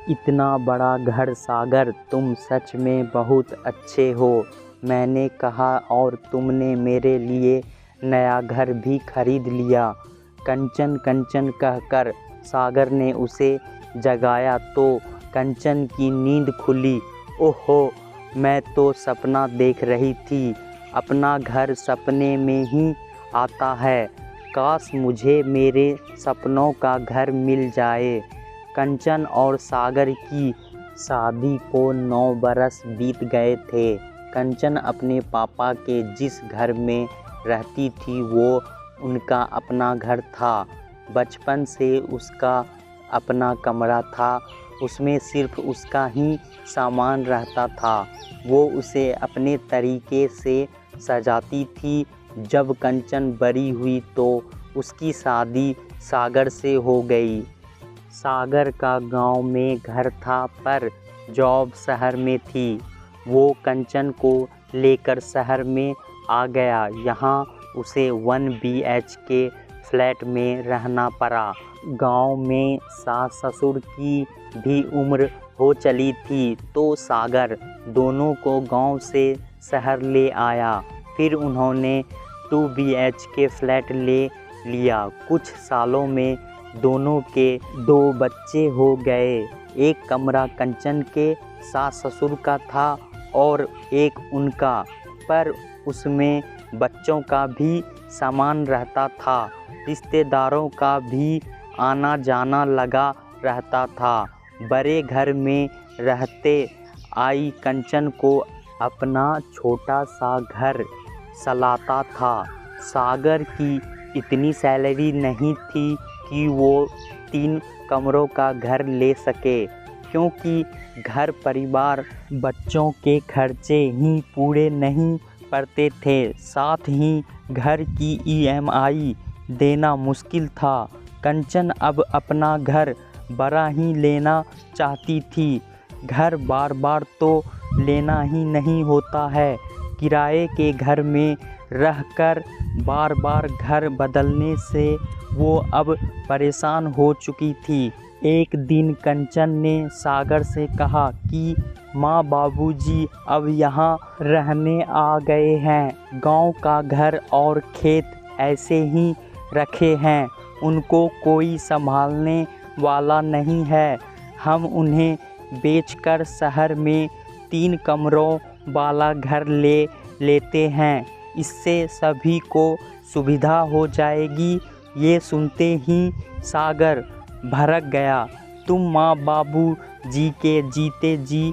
इतना बड़ा घर सागर, तुम सच में बहुत अच्छे हो, मैंने कहा। और तुमने मेरे लिए नया घर भी खरीद लिया। कंचन कंचन कहकर सागर ने उसे जगाया तो कंचन की नींद खुली। ओहो, मैं तो सपना देख रही थी। अपना घर सपने में ही आता है। काश मुझे मेरे सपनों का घर मिल जाए। कंचन और सागर की शादी को 9 बरस बीत गए थे। कंचन अपने पापा के जिस घर में रहती थी वो उनका अपना घर था। बचपन से उसका अपना कमरा था, उसमें सिर्फ उसका ही सामान रहता था। वो उसे अपने तरीके से सजाती थी। जब कंचन बड़ी हुई तो उसकी शादी सागर से हो गई। सागर का गांव में घर था पर जॉब शहर में थी। वो कंचन को लेकर शहर में आ गया। यहाँ उसे 1 BHK फ्लैट में रहना पड़ा। गांव में सास ससुर की भी उम्र हो चली थी तो सागर दोनों को गांव से शहर ले आया। फिर उन्होंने 2 BHK फ्लैट ले लिया। कुछ सालों में दोनों के 2 बच्चे हो गए। एक कमरा कंचन के सास ससुर का था और एक उनका, पर उसमें बच्चों का भी सामान रहता था। रिश्तेदारों का भी आना जाना लगा रहता था। बड़े घर में रहते आई कंचन को अपना छोटा सा घर सलाता था। सागर की इतनी सैलरी नहीं थी कि वो 3 कमरों का घर ले सके, क्योंकि घर परिवार बच्चों के खर्चे ही पूरे नहीं पड़ते थे। साथ ही घर की EMI देना मुश्किल था। कंचन अब अपना घर बड़ा ही लेना चाहती थी। घर बार बार तो लेना ही नहीं होता है। किराए के घर में रहकर बार बार घर बदलने से वो अब परेशान हो चुकी थी। एक दिन कंचन ने सागर से कहा कि माँ बाबूजी अब यहाँ रहने आ गए हैं। गांव का घर और खेत ऐसे ही रखे हैं, उनको कोई संभालने वाला नहीं है। हम उन्हें बेचकर शहर में 3 कमरों वाला घर ले लेते हैं। इससे सभी को सुविधा हो जाएगी। ये सुनते ही सागर भड़क गया। तुम माँ बाबू जी के जीते जी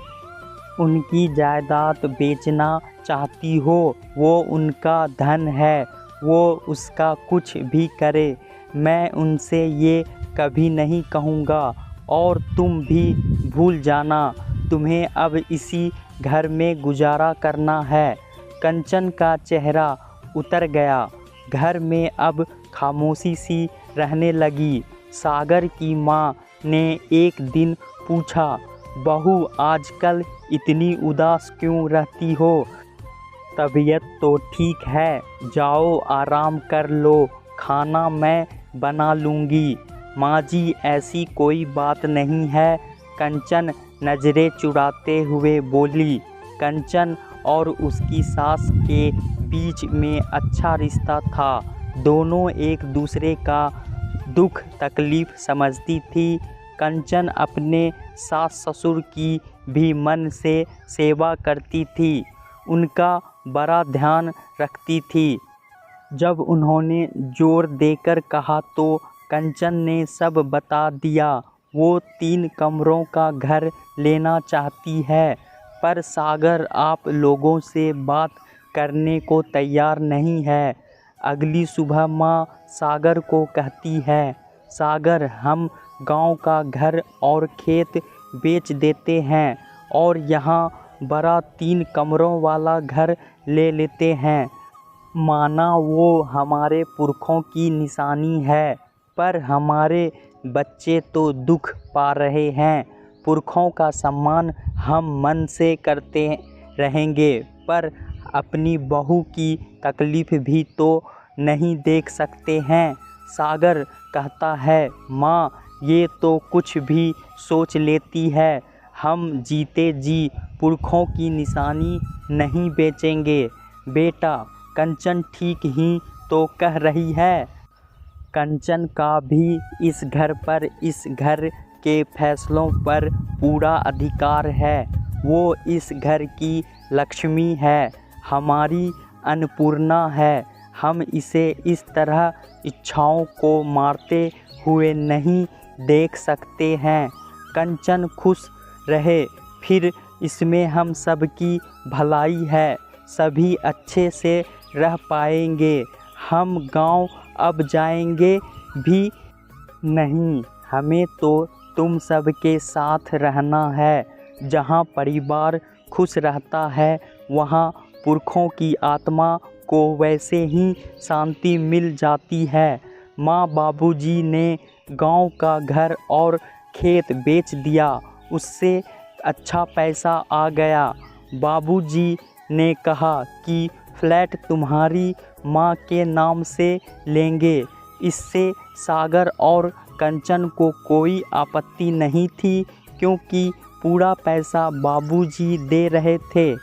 उनकी जायदाद बेचना चाहती हो? वो उनका धन है, वो उसका कुछ भी करे, मैं उनसे ये कभी नहीं कहूँगा। और तुम भी भूल जाना, तुम्हें अब इसी घर में गुजारा करना है। कंचन का चेहरा उतर गया। घर में अब खामोशी सी रहने लगी। सागर की माँ ने एक दिन पूछा, बहू आजकल इतनी उदास क्यों रहती हो? तबीयत तो ठीक है, जाओ आराम कर लो, खाना मैं बना लूँगी। माँ जी ऐसी कोई बात नहीं है, कंचन नज़रें चुराते हुए बोली। कंचन और उसकी सास के बीच में अच्छा रिश्ता था। दोनों एक दूसरे का दुख तकलीफ़ समझती थी। कंचन अपने सास ससुर की भी मन से सेवा करती थी, उनका बड़ा ध्यान रखती थी। जब उन्होंने जोर देकर कहा तो कंचन ने सब बता दिया। वो 3 कमरों का घर लेना चाहती है, पर सागर आप लोगों से बात करने को तैयार नहीं है। अगली सुबह माँ सागर को कहती है, सागर हम गांव का घर और खेत बेच देते हैं और यहाँ बड़ा 3 कमरों वाला घर ले लेते हैं। माना वो हमारे पुरखों की निशानी है, पर हमारे बच्चे तो दुख पा रहे हैं। पुरखों का सम्मान हम मन से करते रहेंगे, पर अपनी बहू की तकलीफ़ भी तो नहीं देख सकते हैं। सागर कहता है, माँ ये तो कुछ भी सोच लेती है। हम जीते जी पुरखों की निशानी नहीं बेचेंगे। बेटा, कंचन ठीक ही तो कह रही है। कंचन का भी इस घर पर, इस घर के फैसलों पर पूरा अधिकार है। वो इस घर की लक्ष्मी है, हमारी अन्नपूर्णा है। हम इसे इस तरह इच्छाओं को मारते हुए नहीं देख सकते हैं। कंचन खुश रहे, फिर इसमें हम सबकी भलाई है। सभी अच्छे से रह पाएंगे। हम गांव अब जाएंगे भी नहीं। हमें तो तुम सबके साथ रहना है। जहाँ परिवार खुश रहता है वहाँ पुरखों की आत्मा को वैसे ही शांति मिल जाती है। माँ बाबूजी ने गांव का घर और खेत बेच दिया, उससे अच्छा पैसा आ गया। बाबूजी ने कहा कि फ्लैट तुम्हारी माँ के नाम से लेंगे। इससे सागर और कंचन को कोई आपत्ति नहीं थी, क्योंकि पूरा पैसा बाबूजी दे रहे थे।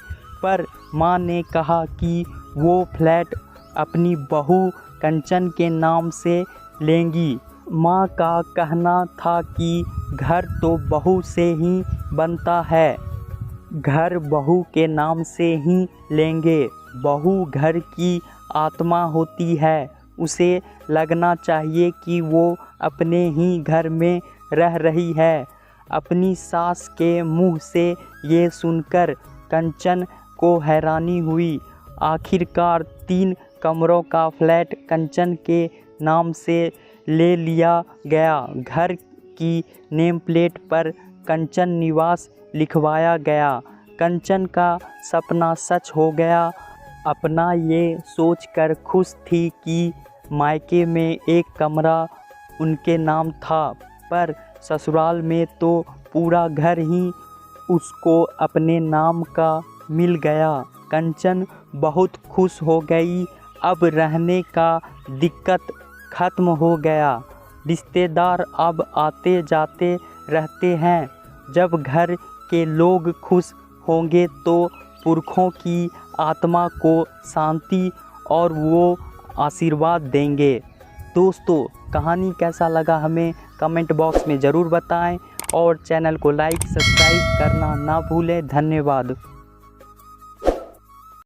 पर माँ ने कहा कि वो फ्लैट अपनी बहू कंचन के नाम से लेंगी। माँ का कहना था कि घर तो बहू से ही बनता है, घर बहू के नाम से ही लेंगे। बहू घर की आत्मा होती है, उसे लगना चाहिए कि वो अपने ही घर में रह रही है। अपनी सास के मुंह से ये सुनकर कंचन को हैरानी हुई। आखिरकार 3 कमरों का फ्लैट कंचन के नाम से ले लिया गया। घर की नेम प्लेट पर कंचन निवास लिखवाया गया। कंचन का सपना सच हो गया। अपना ये सोचकर खुश थी कि मायके में एक कमरा उनके नाम था, पर ससुराल में तो पूरा घर ही उसको अपने नाम का मिल गया। कंचन बहुत खुश हो गई। अब रहने का दिक्कत ख़त्म हो गया। रिश्तेदार अब आते जाते रहते हैं। जब घर के लोग खुश होंगे तो पुरखों की आत्मा को शांति और वो आशीर्वाद देंगे। दोस्तों, कहानी कैसा लगा हमें कमेंट बॉक्स में ज़रूर बताएं और चैनल को लाइक सब्सक्राइब करना ना भूलें। धन्यवाद।